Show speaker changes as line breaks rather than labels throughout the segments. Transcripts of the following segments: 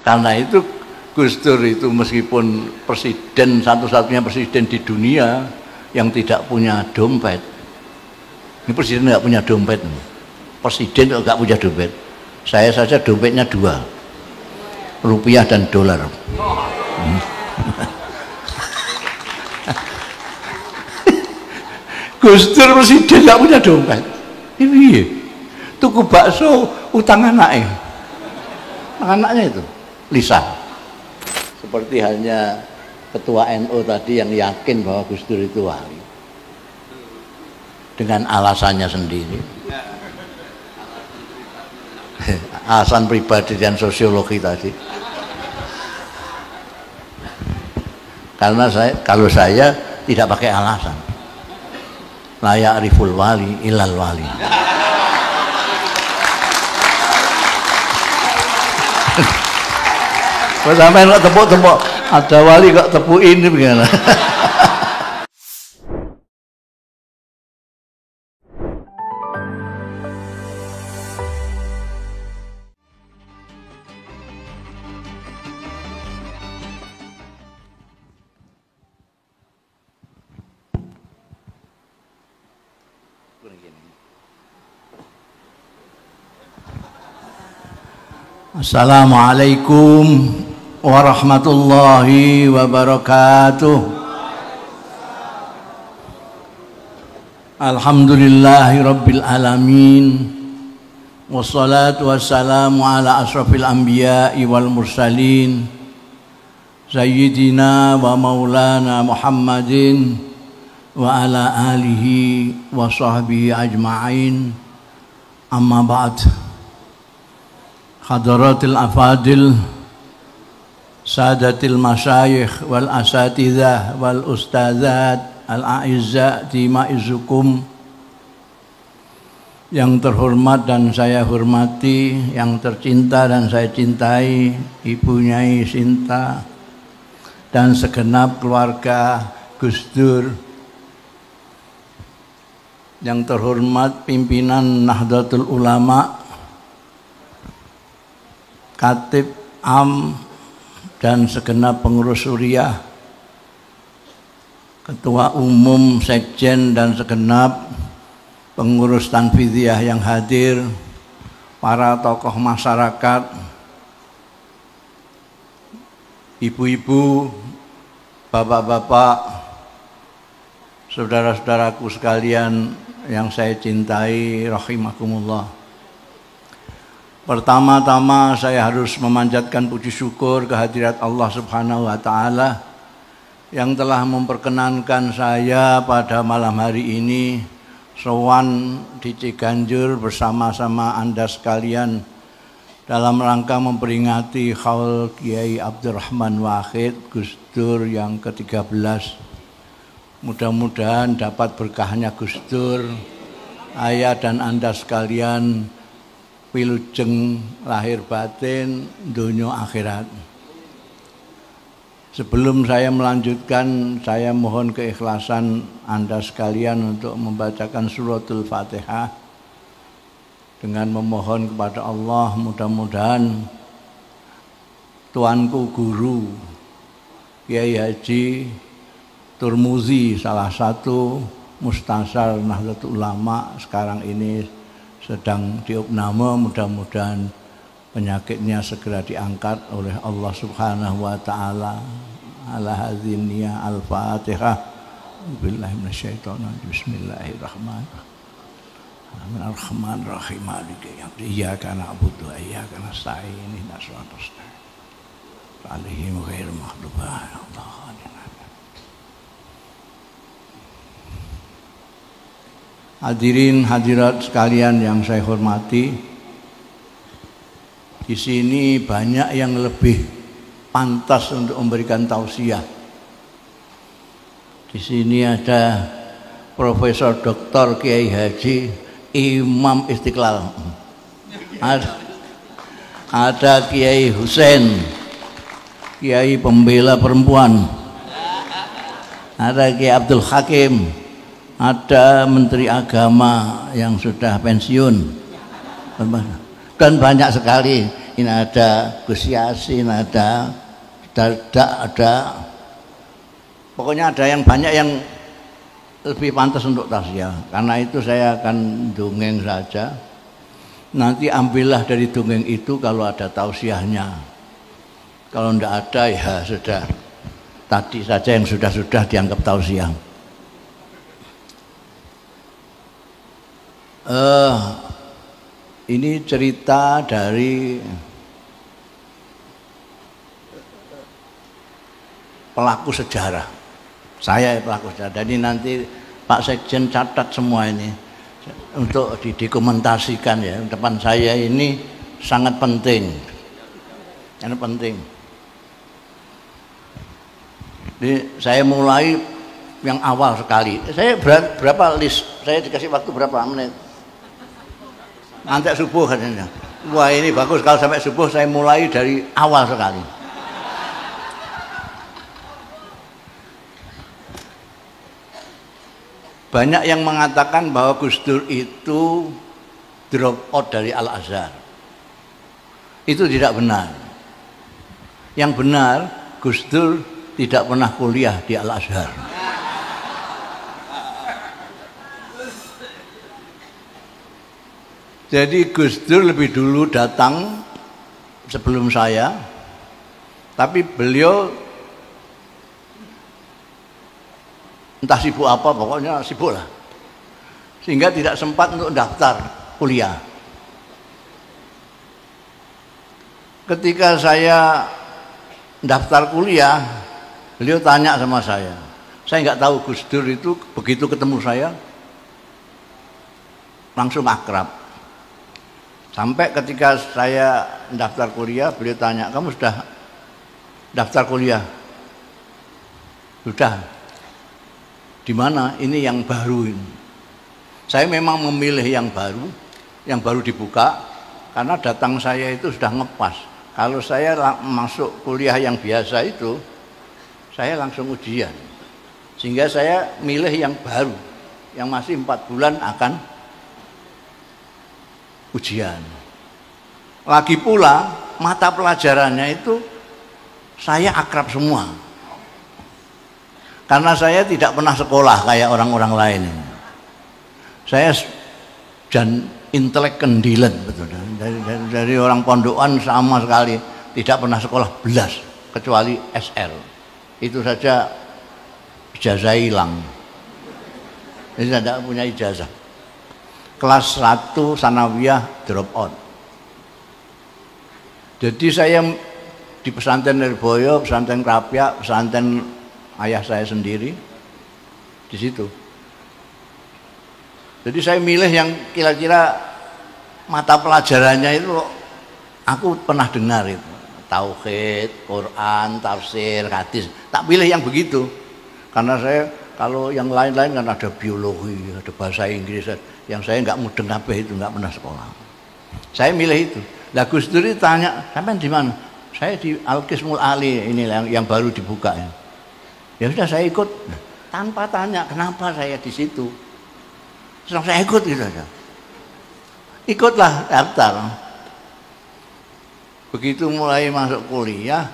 Karena itu Gus Dur itu meskipun presiden, satu-satunya presiden di dunia yang tidak punya dompet. Ini presiden nggak punya dompet. Presiden nggak punya dompet. Saya saja dompetnya 2, rupiah dan dolar. Gus Dur presiden nggak punya dompet. Ini tuku bakso utang anaknya. Anaknya itu Lisa. Seperti halnya ketua NU tadi yang yakin bahwa Gus Dur itu wali dengan alasannya sendiri. Alasan pribadi dan sosiologi tadi. Karena kalau saya tidak pakai alasan. Layak riful wali ilal wali. Kalau sampai kok tepuk-tepuk, ada wali kok tepuin bagaimana? Assalamualaikum warahmatullahi wabarakatuh. Alhamdulillahi rabbil alamin. Wassalatu wassalamu ala asrafil anbiya'i wal mursalin Sayyidina wa maulana Muhammadin wa ala alihi wa sahbihi ajma'in. Amma ba'd. Hadaratil afadil, sadatil masyayikh wal asatidzah wal ustadzat al-a'izza timaizukum. Yang terhormat dan saya hormati, yang tercinta dan saya cintai, Ibu Nyai Sinta dan segenap keluarga Gus Dur. Yang terhormat pimpinan Nahdlatul Ulama, Khatib Am dan segenap pengurus Suriah, Ketua Umum, Sekjen dan segenap pengurus Tanfidiyah yang hadir, para tokoh masyarakat, ibu-ibu, bapak-bapak, saudara-saudaraku sekalian yang saya cintai, rahimakumullah. Pertama-tama saya harus memanjatkan puji syukur kehadirat Allah Subhanahu wa Ta'ala yang telah memperkenankan saya pada malam hari ini sowan di Ciganjur bersama-sama Anda sekalian dalam rangka memperingati Haul Kiai Abdurrahman Wahid Gus Dur yang ke-13. Mudah-mudahan dapat berkahnya Gus Dur, ayah dan Anda sekalian, wilujeng lahir batin, dunya akhirat. Sebelum saya melanjutkan, saya mohon keikhlasan Anda sekalian untuk membacakan suratul Fatihah dengan memohon kepada Allah, mudah-mudahan tuanku guru Kiai Haji Turmuzi, salah satu mustasyar Nahdlatul Ulama sekarang ini sedang diopname, mudah-mudahan penyakitnya segera diangkat oleh Allah Subhanahu wa Ta'ala. Ala hadzin niyah. Al-Fatihah. Billahi minasyaitonir rajim. Bismillahirrahmanirrahim. Ar-Rahmanir-Rahim. Maliki yaumiddin. Iyyaka na'budu wa iyyaka nasta'in. Ihdinas siratal mustaqim. Alaihim ghairil maghdubi 'alaihim waladdallin. Hadirin hadirat sekalian yang saya hormati, di sini banyak yang lebih pantas untuk memberikan tausiah. Di sini ada Profesor Dr. Kiai Haji Imam Istiqlal, ada Kiai Husain, Kiai pembela perempuan, ada Kiai Abdul Hakim, ada Menteri Agama yang sudah pensiun, dan banyak sekali ini ada Gus Yasin, ada pokoknya ada yang banyak yang lebih pantas untuk tausiah. Karena itu saya akan dongeng saja. Nanti ambillah dari dongeng itu kalau ada tausiahnya. Kalau tidak ada ya sudah. Tadi saja yang sudah dianggap tausiah. Ini cerita dari pelaku sejarah. Saya pelaku sejarah. Jadi nanti Pak Sekjen catat semua ini untuk didokumentasikan ya. Depan saya ini sangat penting. Sangat penting. Jadi saya mulai yang awal sekali. Saya berapa list? Saya dikasih waktu berapa menit? Nanti subuh katanya. Wah ini bagus kalau sampai subuh saya mulai dari awal sekali. Banyak yang mengatakan bahwa Gus Dur itu drop out dari Al-Azhar. Itu tidak benar. Yang benar Gus Dur tidak pernah kuliah di Al-Azhar. Jadi Gus Dur lebih dulu datang sebelum saya, tapi beliau entah sibuk apa, pokoknya sibuk lah, sehingga tidak sempat untuk daftar kuliah. Ketika saya daftar kuliah, beliau tanya sama saya nggak tahu Gus Dur itu begitu ketemu saya langsung akrab. Sampai ketika saya daftar kuliah, beliau tanya, kamu sudah daftar kuliah? Sudah. Di mana? Ini yang baru ini. Saya memang memilih yang baru dibuka, karena datang saya itu sudah ngepas. Kalau saya masuk kuliah yang biasa itu, saya langsung ujian. Sehingga saya milih yang baru, yang masih 4 bulan akan ujian. Lagi pula mata pelajarannya itu saya akrab semua. Karena saya tidak pernah sekolah kayak orang-orang lain. Saya dan intelek kendilan betul. Dari orang pondokan sama sekali tidak pernah sekolah belas kecuali SR. Itu saja ijazah hilang. Jadi saya tidak punya ijazah. Kelas 1 sanawiyah drop out. Jadi saya di pesantren Lirboyo, pesantren Krapyak, pesantren ayah saya sendiri di situ. Jadi saya milih yang kira-kira mata pelajarannya itu aku pernah dengar itu. Tauhid, Quran, tafsir, hadis. Tak pilih yang begitu. Karena saya kalau yang lain-lain kan ada biologi, ada bahasa Inggris. Yang saya nggak mudeng kabeh itu, nggak pernah sekolah. Saya milih itu. Lah Gus Dur tanya, sampean di mana? Saya di Al-Qismul Ali, ini yang baru dibuka. Ya sudah saya ikut. Tanpa tanya kenapa saya di situ. Terus saya ikut gitu aja. Ikutlah daftar. Begitu mulai masuk kuliah,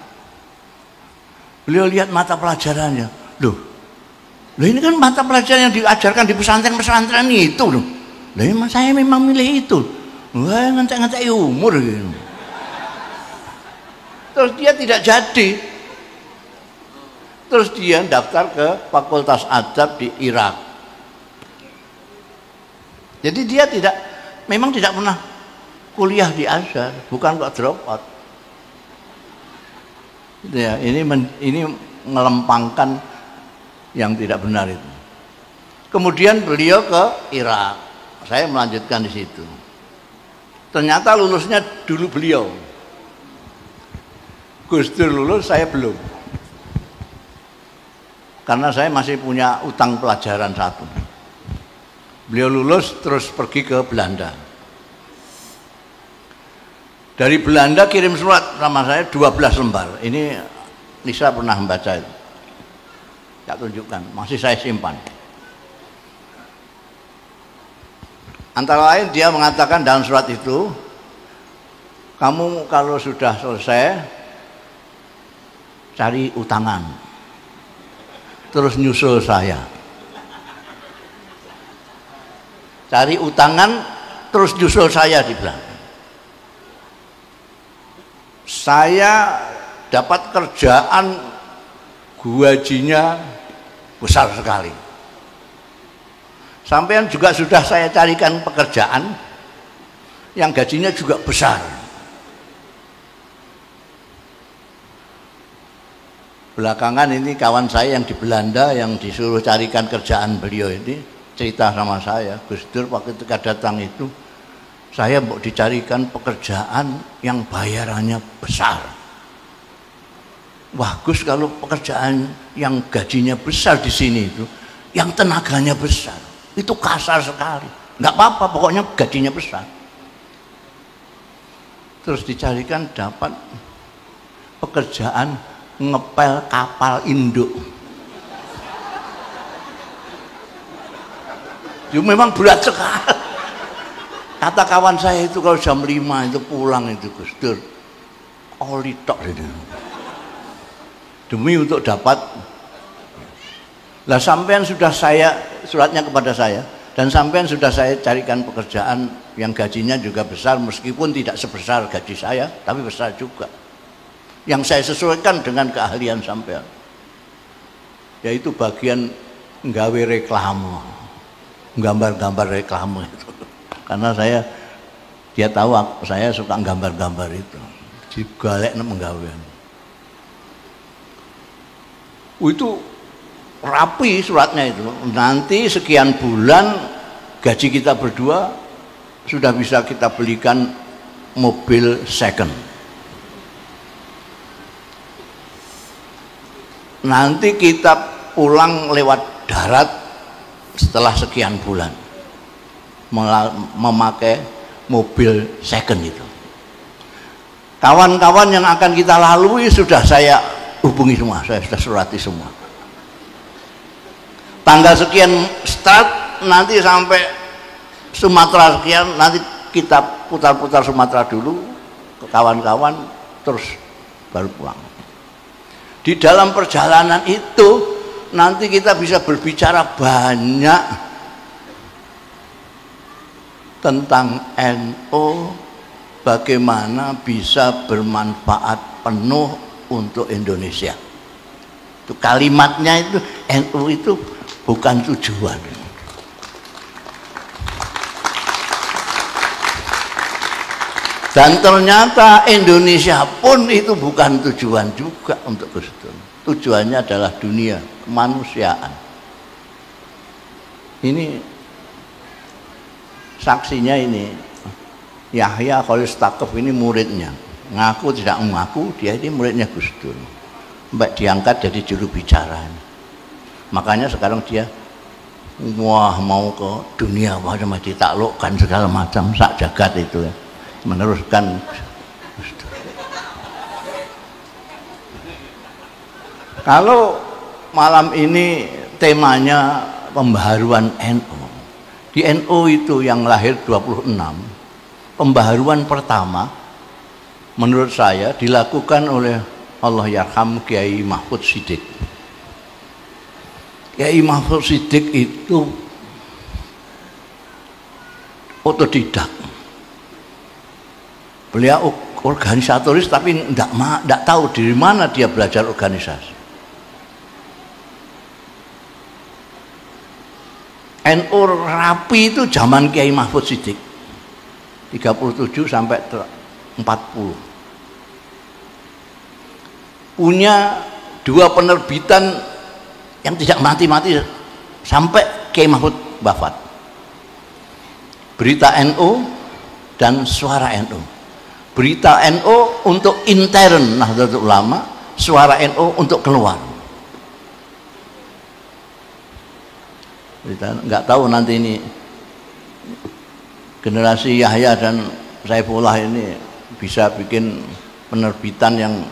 beliau lihat mata pelajarannya. Loh ini kan mata pelajaran yang diajarkan di pesantren-pesantren itu loh. Lah saya memang milih itu. Wah, ngantek-ngantek umur gitu. Terus dia tidak jadi. Terus dia daftar ke Fakultas Adab di Irak. Jadi dia memang tidak pernah kuliah di Azhar, bukan kok drop out. Ya, ini melempangkan yang tidak benar itu. Kemudian beliau ke Irak. Saya melanjutkan di situ. Ternyata lulusnya dulu beliau. Gus Dur lulus, saya belum. Karena saya masih punya utang pelajaran 1. Beliau lulus terus pergi ke Belanda. Dari Belanda kirim surat sama saya 12 lembar. Ini Nisa pernah membaca itu. Tak tunjukkan, masih saya simpan. Antara lain dia mengatakan dalam surat itu, kamu kalau sudah selesai cari utangan, terus nyusul saya. Cari utangan, terus nyusul saya, dibilang. Saya dapat kerjaan, gajinya besar sekali. Sampean juga sudah saya carikan pekerjaan yang gajinya juga besar. Belakangan ini kawan saya yang di Belanda yang disuruh carikan kerjaan beliau ini cerita sama saya, Gus Dur waktu ketika datang itu saya mau dicarikan pekerjaan yang bayarannya besar. Wah Gus, kalau pekerjaan yang gajinya besar di sini itu, yang tenaganya besar, itu kasar sekali. Nggak apa-apa, pokoknya gajinya besar. Terus dicarikan dapat pekerjaan ngepel kapal induk. Itu memang berat sekali. Kata kawan saya itu kalau jam 5 itu pulang itu Gus Dur, oli tok itu. Demi untuk dapat. Lah sampean sudah saya suratnya kepada saya, dan sampean sudah saya carikan pekerjaan yang gajinya juga besar, meskipun tidak sebesar gaji saya, tapi besar juga. Yang saya sesuaikan dengan keahlian sampean, yaitu bagian nggawe reklame, gambar-gambar reklame itu. Karena dia tahu saya suka gambar-gambar itu, digalekna menggawean. Itu rapi suratnya itu. Nanti sekian bulan gaji kita berdua sudah bisa kita belikan mobil second. Nanti kita pulang lewat darat setelah sekian bulan memakai mobil second itu. Kawan-kawan yang akan kita lalui sudah saya hubungi semua, saya sudah surati semua. Tanggal sekian start, nanti sampai Sumatera sekian, nanti kita putar-putar Sumatera dulu ke kawan-kawan, terus baru pulang. Di dalam perjalanan itu nanti kita bisa berbicara banyak tentang NU, bagaimana bisa bermanfaat penuh untuk Indonesia. Itu kalimatnya itu, NU itu bukan tujuan. Dan ternyata Indonesia pun itu bukan tujuan juga untuk Gus Dur. Tujuannya adalah dunia, kemanusiaan. Ini saksinya ini, Yahya Khalil Stakuf ini muridnya. Ngaku tidak mengaku, dia ini muridnya Gus Dur. Mbak diangkat jadi juru bicara. Makanya sekarang dia wah mau ke dunia, macam ditaklukkan segala macam, sak jagat itu ya, meneruskan Gus Dur. Kalau malam ini temanya pembaharuan NU. Di NU itu yang lahir 26, pembaharuan pertama menurut saya dilakukan oleh Allahyarham Kiai Mahfud Siddiq. Kiai Mahfud Siddiq itu otodidak. Beliau organisatoris tapi tidak tahu dari mana dia belajar organisasi. NU rapi itu zaman Kiai Mahfud Siddiq 37 sampai 40. Punya 2 penerbitan yang tidak mati-mati sampai Kiai Mahfud wafat. Berita NU dan Suara NU. Berita NU untuk intern Nahdlatul Ulama, Suara NU untuk keluar. Kita nggak tahu nanti ini generasi Yahya dan Saifullah ini bisa bikin penerbitan yang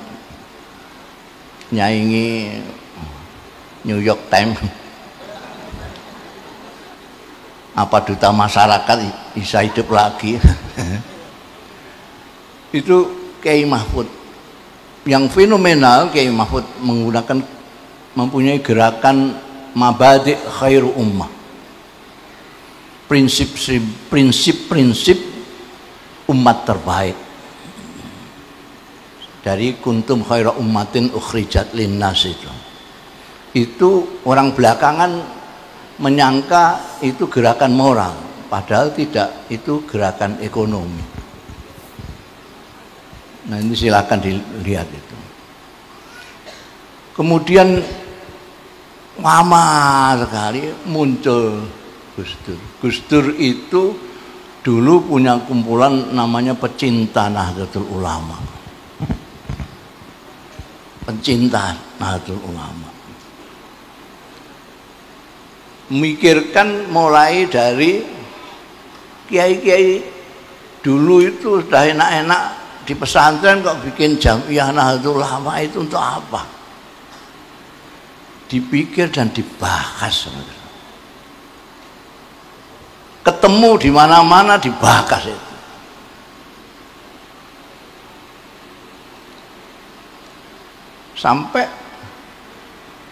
nyaingi New York Times. Apa duta masyarakat bisa hidup lagi. itu Kiai Mahfud. Yang fenomenal, Kiai Mahfud mempunyai gerakan mabadi khairu ummah, prinsip-prinsip umat terbaik. Dari kuntum khairu ummatin ukhrijat linnas itu orang belakangan menyangka itu gerakan moral, padahal tidak, itu gerakan ekonomi. Nah ini silakan dilihat itu. Kemudian lama sekali muncul Gus Dur. Gus Dur itu dulu punya kumpulan namanya Pecinta Nahdlatul Ulama. Pencinta Nahdlatul Ulama. Memikirkan mulai dari kiai-kiai dulu itu sudah enak-enak di pesantren kok bikin Jamiah Nahdlatul Ulama, itu untuk apa? Dipikir dan dibahas. Ketemu di mana-mana dibahas itu. Sampai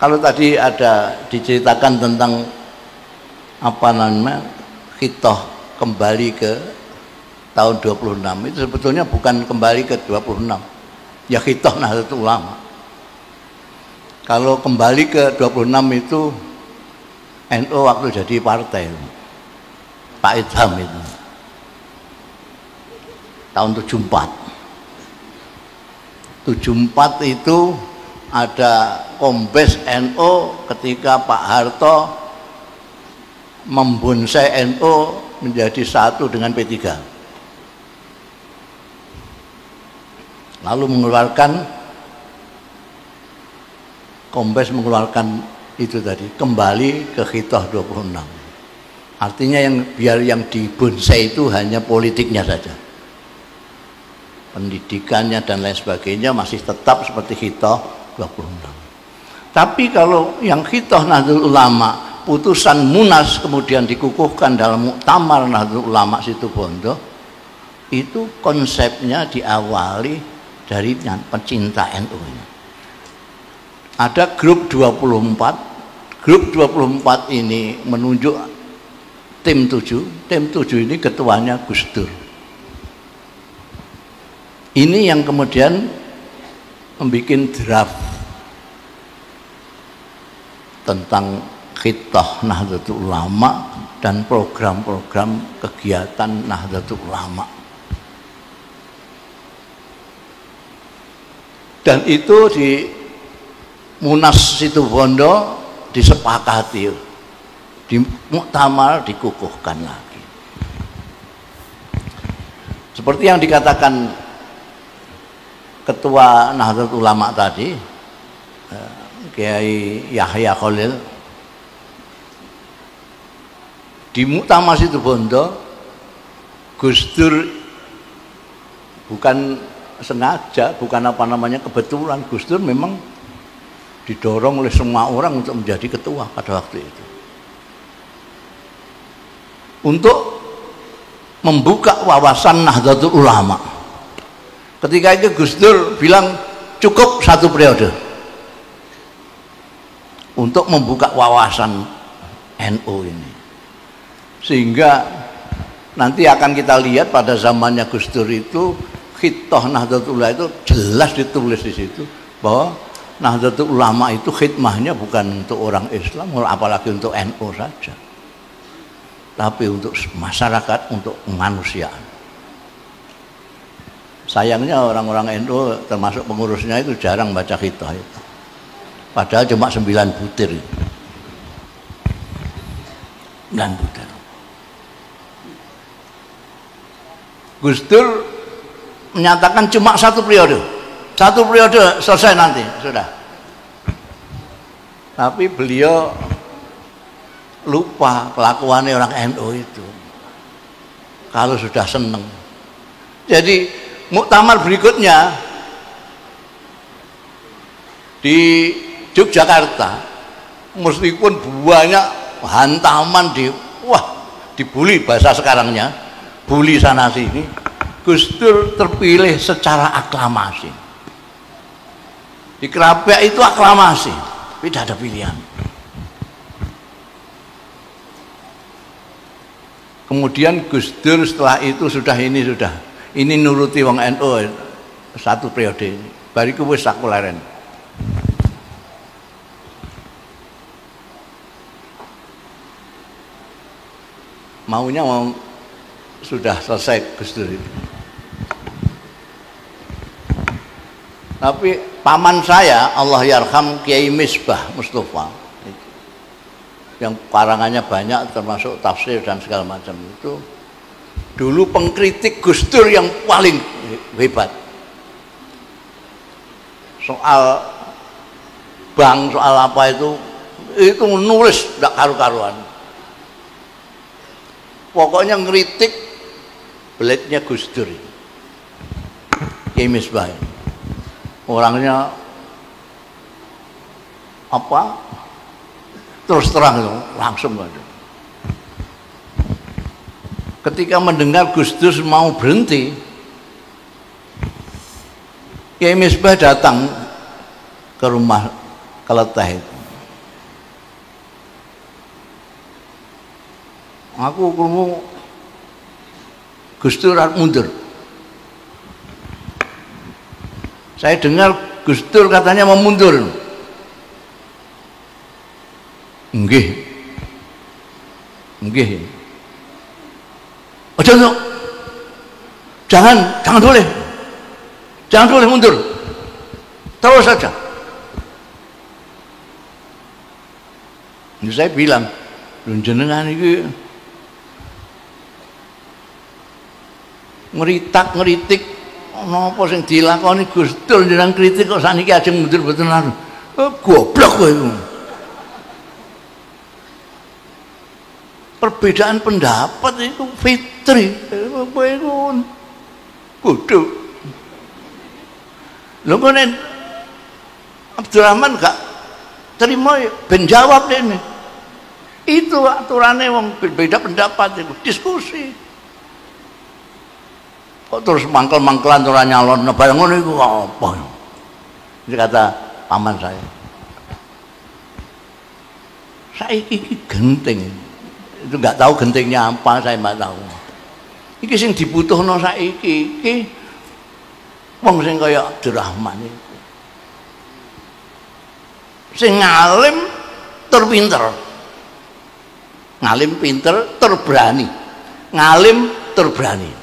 kalau tadi ada diceritakan tentang apa namanya khitoh kembali ke tahun 26, itu sebetulnya bukan kembali ke 26, ya khitoh Nahdlatul Ulama. Kalau kembali ke 26 itu NU waktu jadi partai, Pak Idham itu tahun 74 itu ada Kombes NU ketika Pak Harto membonsai NU menjadi satu dengan P3, lalu Kombes mengeluarkan itu tadi, kembali ke khitoh 26. Artinya biar yang dibonsai itu hanya politiknya saja, pendidikannya dan lain sebagainya masih tetap seperti khitoh 26. Tapi kalau yang khitoh Nahdlatul Ulama, putusan Munas kemudian dikukuhkan dalam Muktamar Nahdlatul Ulama Situbondo, itu konsepnya diawali dari pecinta NU. Ada grup 24. Grup 24 ini menunjuk tim 7. Tim 7 ini ketuanya Gus Dur. Ini yang kemudian membuat draft tentang khitoh Nahdlatul Ulama dan program-program kegiatan Nahdlatul Ulama. Dan itu di Munas Situbondo disepakati, di Muktamar dikukuhkan lagi. Seperti yang dikatakan Ketua Nahdlatul Ulama tadi, Kiai Yahya Khalil, di Muktamar Situbondo Gus Dur bukan sengaja, bukan kebetulan, Gus Dur memang didorong oleh semua orang untuk menjadi ketua pada waktu itu, untuk membuka wawasan Nahdlatul Ulama. Ketika itu Gus Dur bilang cukup 1 periode untuk membuka wawasan NU ini, sehingga nanti akan kita lihat pada zamannya Gus Dur itu khitoh Nahdlatul Ulama itu jelas ditulis di situ bahwa Nahdlatul Ulama itu khidmahnya bukan untuk orang Islam, apalagi untuk NU saja, tapi untuk masyarakat, untuk kemanusiaan. Sayangnya orang-orang NU termasuk pengurusnya itu jarang baca khitoh itu, padahal cuma 9 butir. 9 butir. Gus Dur menyatakan cuma 1 periode. 1 periode selesai nanti, sudah. Tapi beliau lupa kelakuannya orang NU itu kalau sudah seneng. Jadi muktamar berikutnya di Yogyakarta, meskipun banyak hantaman dibully bahasa sekarangnya, bully sana sini, Gus Dur terpilih secara aklamasi. Di Krapek itu aklamasi, tidak ada pilihan. Kemudian Gus Dur setelah itu ini nuruti wong NU satu periode ini. Bariku wis sakuleren. Maunya sudah selesai Gus Dur itu. Tapi paman saya, Allah yarham, Kiai Misbah Mustafa, yang karangannya banyak termasuk tafsir dan segala macam itu, dulu pengkritik Gus Dur yang paling hebat. Soal bank, soal apa itu nulis tidak karu-karuan. Pokoknya ngeritik beliknya Gus Dur. Kiai Misbah. Orangnya apa? Terus terang langsung aja. Ketika mendengar Gus Dur mau berhenti, Kiai Misbah datang ke rumah Keleteh itu. Aku krungu Gus Dur mundur. Saya dengar Gus Dur katanya mau mundur. Nggih. Ojo, jangan boleh. Jangan boleh mundur. Terus saja. Ini saya bilang, jenengan iki ngeritik napa sing dilakoni Gus Dur jenengan kritik kok saniki ajeng mundur mboten anu. Goblok kowe iku. Perbedaan pendapat itu fitri. Kowe iku bodoh. Lho kok Abdurrahman gak terima ben jawab ini. Itu aturannya wong berbeda pendapat itu diskusi. Kok terus mangkel-mangkelan ora nyalon barang ngono iku apa? Ini kata paman saya. Saiki iki genting. Itu enggak tahu gentingnya apa, saya enggak tahu. Iki sing dibutuhno saiki iki wong sing kaya Abdurrahman iki. Sing ngalim tur pinter. Ngalim pinter tur berani. Ngalim tur berani.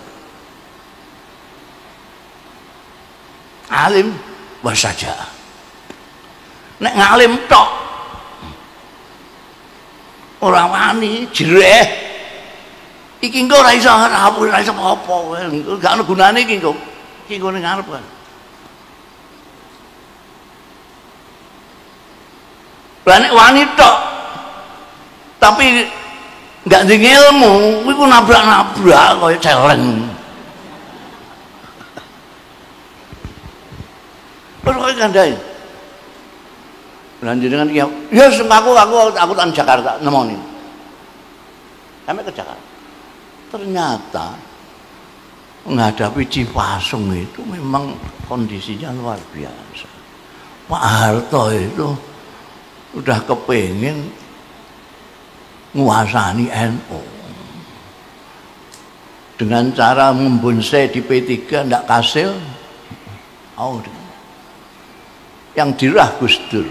Alim wasaja. Nek ngalim tok ora wani jereh. Iki engko ora iso ora iso apa-apa. Gak ono gunane iki engko. Iki engko ning ngarep. Lah nek wani tok tapi gak ndek ilmu, kuwi ku nabrak-nabrak kaya celeng. Terus kok kandhane. Lan jenengan iki ya aku tan Jakarta nemoni. Sampai ke Jakarta. Ternyata menghadapi Cipasung itu memang kondisinya luar biasa. Pak Harto itu udah kepengin nguasani NU. Dengan cara membonsai di P3 ndak kasil. Yang dirah Gus Dur.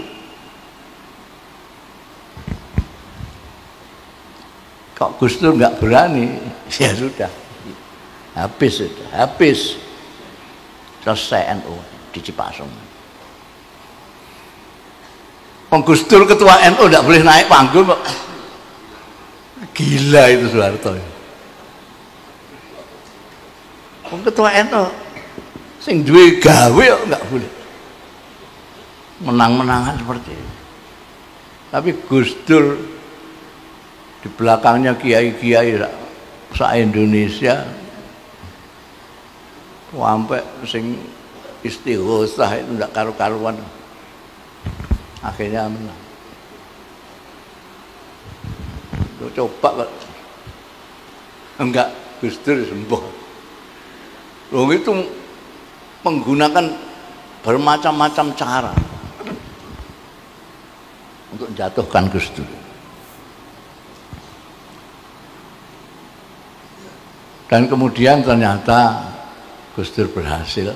Kok Gus Dur nggak berani, ya sudah, habis selesai NU di Cipasung. Gus Dur ketua NU nggak boleh naik panggung kok. Gila itu Soeharto. Ketua NU sing duwe gawe kok nggak boleh. Menang-menangan seperti itu. Tapi Gus Dur di belakangnya kiai-kiai se-Indonesia sampai sing istighosah itu enggak karu-karuan. Akhirnya menang. Coba kok enggak Gus Dur sembuh. Loh itu menggunakan bermacam-macam cara untuk jatuhkan Gus Dur. Dan kemudian ternyata Gus Dur berhasil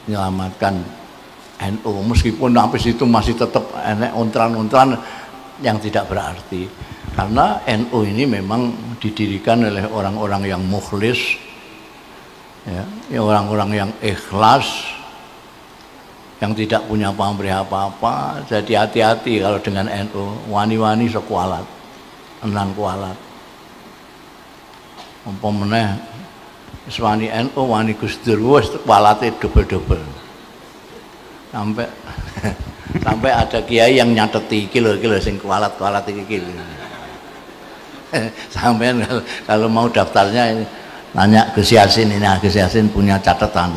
menyelamatkan NU, meskipun sampai situ masih tetap enek ontran-ontran yang tidak berarti, karena NU ini memang didirikan oleh orang-orang yang mukhlis, ya orang-orang yang ikhlas, yang tidak punya pamrih apa-apa. Jadi hati-hati kalau dengan NU, wani-wani sekualat, enang kualat. Umpamane wani NU, wani Gus Dur, wis kualate double-double. Sampai ada kiai yang nyateti iki lho sing kualat-kualat iki lho. Sampean kalau mau daftarnya ini, nanya Gus Yasin ini, Gus Yasin punya catatan.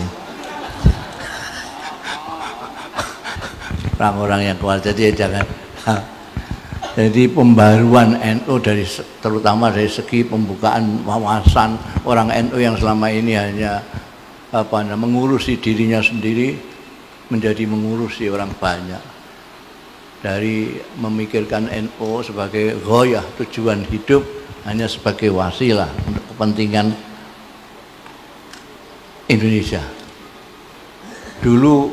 Orang-orang yang kuat, jadi jangan. Jadi pembaruan NU terutama dari segi pembukaan wawasan orang NU yang selama ini hanya mengurusi dirinya sendiri menjadi mengurusi orang banyak. Dari memikirkan NU sebagai ghoyah, tujuan hidup, hanya sebagai wasilah untuk kepentingan Indonesia. Dulu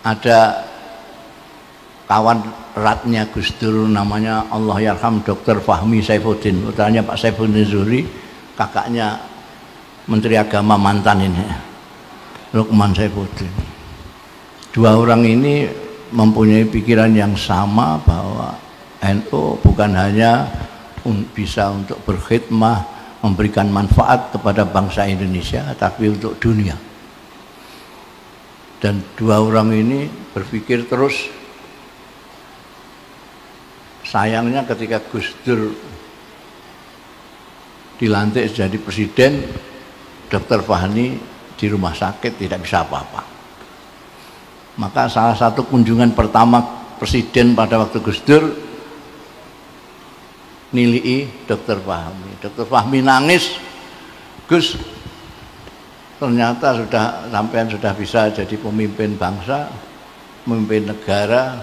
ada kawan eratnya Gus Dur namanya Allahyarham Dr. Fahmi Saifuddin, putranya Pak Saifuddin Zuhri, kakaknya Menteri Agama mantan ini, Lukman Saifuddin. Dua orang ini mempunyai pikiran yang sama bahwa NU bukan hanya bisa untuk berkhidmah, memberikan manfaat kepada bangsa Indonesia, tapi untuk dunia. Dan dua orang ini berpikir terus. Sayangnya ketika Gus Dur dilantik jadi presiden, Dr. Fahmi di rumah sakit tidak bisa apa-apa. Maka salah satu kunjungan pertama presiden pada waktu Gus Dur nilai Dr. Fahmi. Dr. Fahmi nangis, Gus, ternyata sampean sudah bisa jadi pemimpin bangsa, pemimpin negara,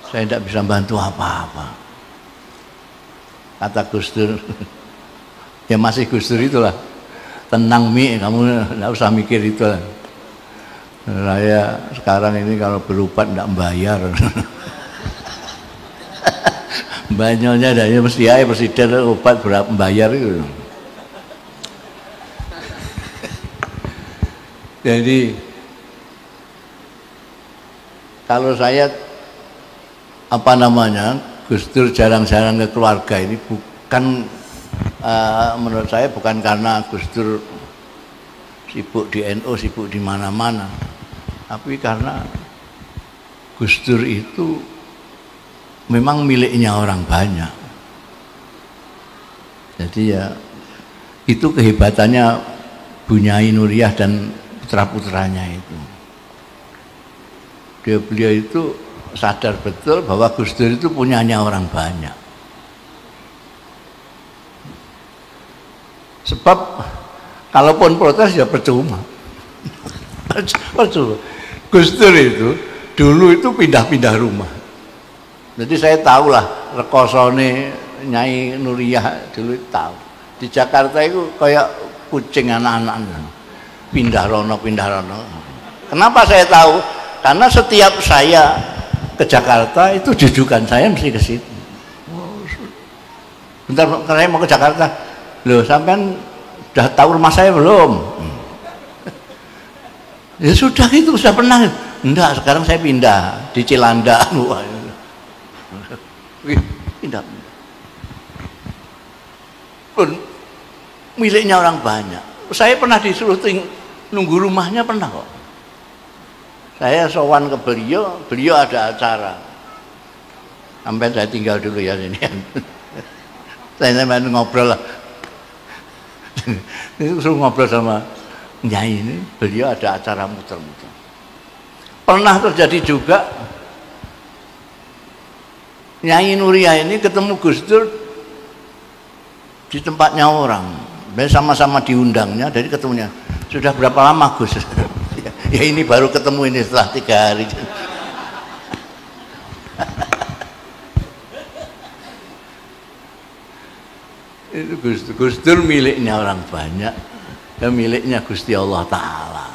saya tidak bisa bantu apa-apa. Kata Gus Dur, ya masih Gus Dur itulah, tenang Mi, kamu tidak usah mikir itu. Saya sekarang ini kalau berobat tidak membayar. Banyaknya ada mesti aja presiden obat berapa membayar itu. Jadi kalau saya Gus Dur jarang-jarang ke keluarga ini bukan menurut saya bukan karena Gus Dur sibuk di NU, sibuk di mana-mana, tapi karena Gus Dur itu memang miliknya orang banyak. Jadi ya itu kehebatannya Bunyai Nuriyah dan putra-putranya itu. Beliau itu sadar betul bahwa Gus Dur itu punyanya orang banyak. Sebab kalaupun protes ya percuma. Percuma. Gus Dur itu dulu itu pindah-pindah rumah. Jadi saya tahulah rekosone Nyai Nuriyah dulu tahu. Di Jakarta itu kayak kucing anak-anak. Pindah rono. Kenapa saya tahu? Karena setiap saya ke Jakarta itu jujukan saya mesti ke situ. Bentar, saya mau ke Jakarta. Loh, sampean udah tahu rumah saya belum? Ya sudah, itu sudah pernah. Enggak, sekarang saya pindah di Cilanda. Pindah. Pun miliknya orang banyak. Saya pernah disuruh nunggu rumahnya, pernah kok. Saya sowan ke beliau ada acara. Sampai saya tinggal dulu ya sini. Saya ngobrol lah. Suruh ngobrol sama Nyai ini, beliau ada acara muter-muter. Pernah terjadi juga Nyai Nuriyah ini ketemu Gus Dur di tempatnya orang. Sama-sama diundangnya, jadi ketemunya. Sudah berapa lama Gus? Ya ini baru ketemu ini setelah 3 hari. Itu Gus Dur miliknya orang banyak, ya miliknya Gusti Allah Ta'ala.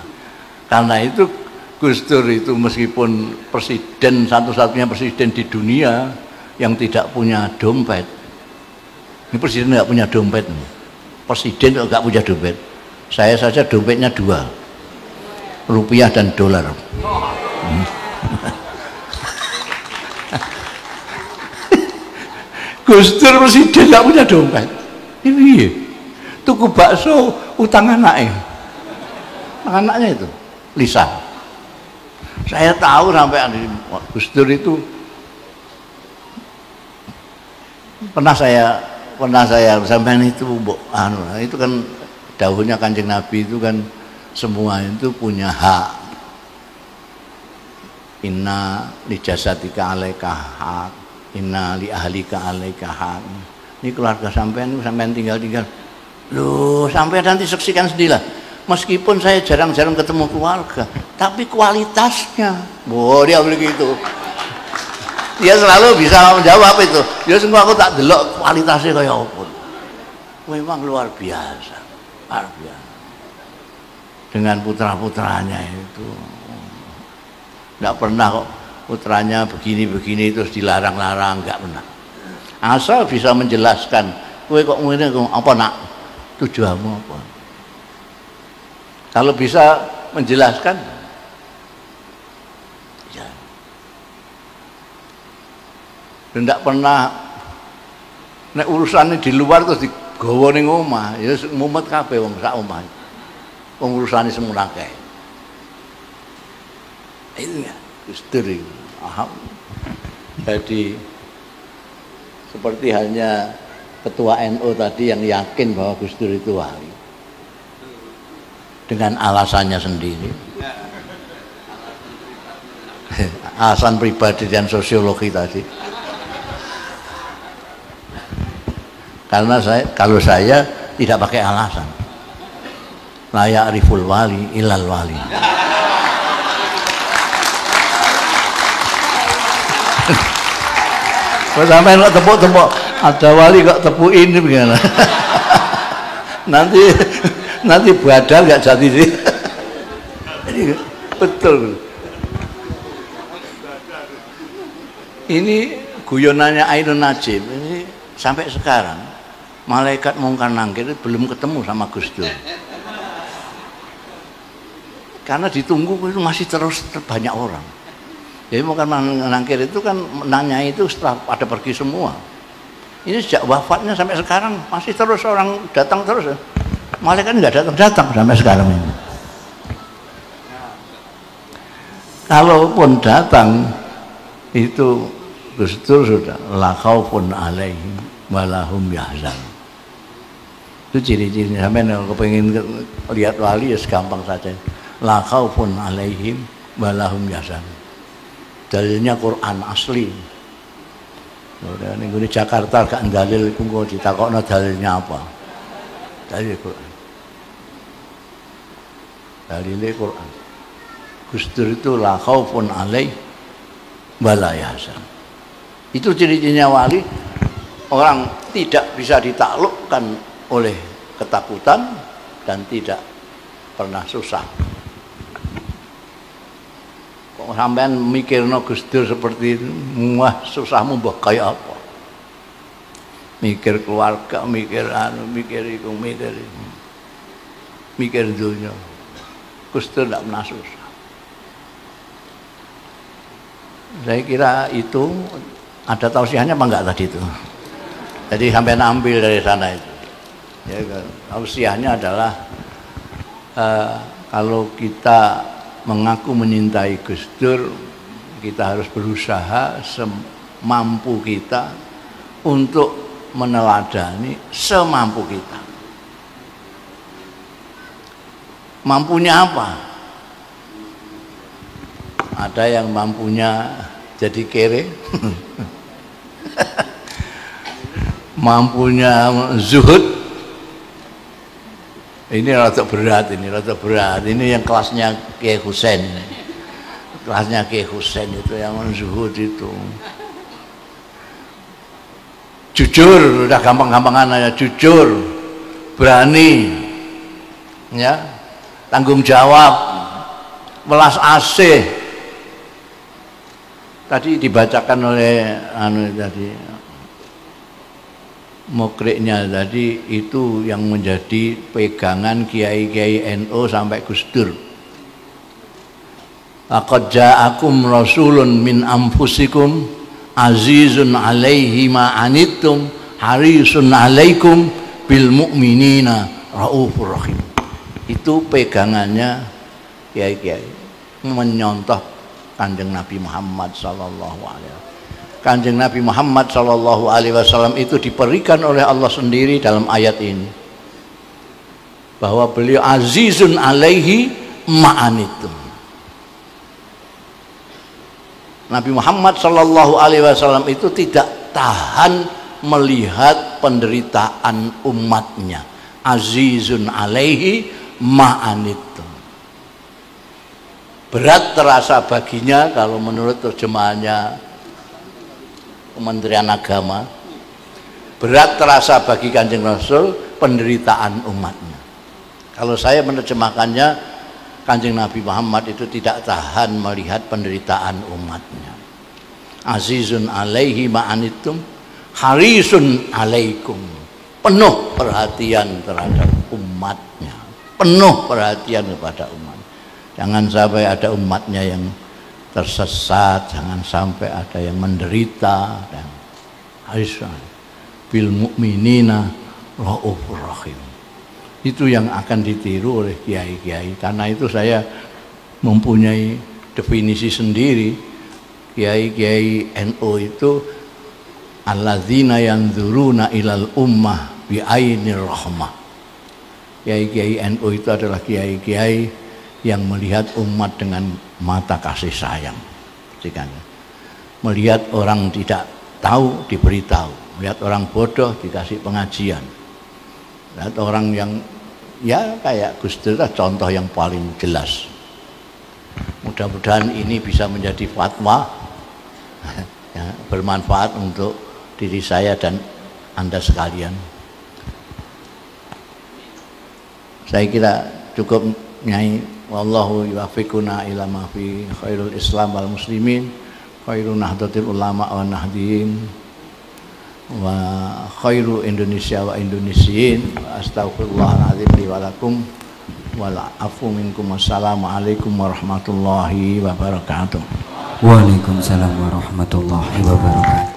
Karena itu Gus Dur itu meskipun presiden, satu-satunya presiden di dunia yang tidak punya dompet. Ini presiden nggak punya dompet, presiden nggak punya dompet. Saya saja dompetnya 2, rupiah dan dolar. Gus Dur presiden nggak punya dompet. Ini tuku bakso utang anaknya itu Lisa. Saya tahu sampai Gus Dur itu pernah saya sampai itu itu kan dahulunya Kanjeng Nabi itu kan semua itu punya hak. Inna li jasadika alaika hak, inna li ahlika alaika hak. Ini keluarga sampean tinggal. Loh, sampai nanti saksikan sendirilah. Meskipun saya jarang-jarang ketemu keluarga, tapi kualitasnya, dia begitu. Dia selalu bisa menjawab itu. Ya semua aku tak delok kualitasnya kayak apa. Memang luar biasa, luar biasa. Dengan putra-putranya itu, nggak pernah kok putranya begini-begini terus dilarang-larang, nggak pernah. Asal bisa menjelaskan, kowe kok ngene apa nak? Tujuanmu apa? Kalau bisa menjelaskan, ya. Dan tidak pernah nek urusannya di luar terus digawa ning omah, ya mumet kabeh wong sak omah. Wong urusane semono akeh. Itu ya, Gus Dur. Jadi seperti halnya ketua NU tadi yang yakin bahwa Gus Dur itu wali dengan alasannya sendiri, alasan pribadi dan sosiologi tadi. Karena kalau saya tidak pakai alasan, la ya'riful wali ilal wali. Kok sampai kok tepuk-tepuk, ada wali kok tepukin bagaimana? nanti badal nggak jadi sih. Betul. Ini guyonannya Ainun Najib ini sampai sekarang malaikat mungkar nangkir belum ketemu sama Gus Dur. Karena ditunggu itu masih terus banyak orang. Jadi bukan nangkir itu kan nanya itu setelah pada pergi semua. Ini sejak wafatnya sampai sekarang masih terus orang datang terus. Malaikat nggak datang sampai sekarang ini. Kalaupun datang itu Gus Dur sudah la khaufun alaihim wa lahum yahzan. Itu ciri-cirinya. Sampai kalau pengen lihat wali ya gampang saja. La khaufun alaihim wa lahum yahzan. Dalilnya Quran asli. Udah ning di Jakarta gak dalil iku kok ditakokno dalilnya apa. Dalil Quran. Dalil Quran. Gus Dur itu la khaufun alaih wa la yahzan. Itu ciri-cirinya wali, orang tidak bisa ditaklukkan oleh ketakutan dan tidak pernah susah. Sampean mikirno Gus Dur seperti itu, wah susahmu mbah kaya apa? Mikir keluarga, mikir iku, mikir dunia. Gus Dur tidak pernah susah. Saya kira itu ada tausiahnya apa enggak tadi itu? Jadi sampai ambil dari sana itu. Ya, tausiahnya adalah kalau kita mengaku menyintai Gus Dur, kita harus berusaha semampu kita untuk meneladani semampu kita. Mampunya apa? Ada yang mampunya jadi kere, mampunya zuhud, Ini rada berat, ini rada berat. Ini yang kelasnya Kiai Husain. Kelasnya Kiai Husain itu yang zuhud itu. Jujur, udah gampang-gampangan aja, jujur, berani, ya, tanggung jawab, welas asih. Tadi dibacakan oleh tadi mukriknya tadi, itu yang menjadi pegangan kiai-kiai NU sampai Gus Dur. Laqad ja'akum rasulun min anfusikum azizun alaihi ma anittum harisun alaikum bil mu'minina raufur rahim. Itu pegangannya kiai-kiai, menyontoh Kanjeng Nabi Muhammad sallallahu alaihi wasallam. Kanjeng Nabi Muhammad sallallahu alaihi wasallam itu diberikan oleh Allah sendiri dalam ayat ini bahwa beliau azizun alaihi ma anittum. Nabi Muhammad sallallahu alaihi wasallam itu tidak tahan melihat penderitaan umatnya. Azizun alaihi ma'anittum. Berat terasa baginya, kalau menurut terjemahannya Kementerian Agama, berat terasa bagi Kanjeng Rasul penderitaan umatnya. Kalau saya menerjemahkannya, Kanjeng Nabi Muhammad itu tidak tahan melihat penderitaan umatnya. Azizun alaihi ma'anittum harisun alaikum. Penuh perhatian terhadap umatnya, penuh perhatian kepada umat. Jangan sampai ada umatnya yang tersesat, jangan sampai ada yang menderita. Dan harisun bil mu'minina raufur rahim. Itu yang akan ditiru oleh kiai-kiai. Karena itu saya mempunyai definisi sendiri. Kiai-kiai NU itu alladzina yanzuruna ilal ummah bi ainir rahmah. Kiai-kiai NU itu adalah kiai-kiai yang melihat umat dengan mata kasih sayang. Melihat orang tidak tahu diberitahu, melihat orang bodoh dikasih pengajian. Lihat orang yang ya kayak Gus Dur, contoh yang paling jelas. Mudah-mudahan ini bisa menjadi fatwa ya, bermanfaat untuk diri saya dan Anda sekalian. Saya kira cukup, Nyai. Wallahu yuwaffiquna ila ma fi khairul Islam wal muslimin, khairun nahdlatul ulama wa nahdiyin, wa khairu Indonesia wa Indonesiin. Astaghfirullahaladzim li wa lakum wal afu minkum. Wassalamualaikum warahmatullahi wabarakatuh.
Waalaikumsalam warahmatullahi wabarakatuh.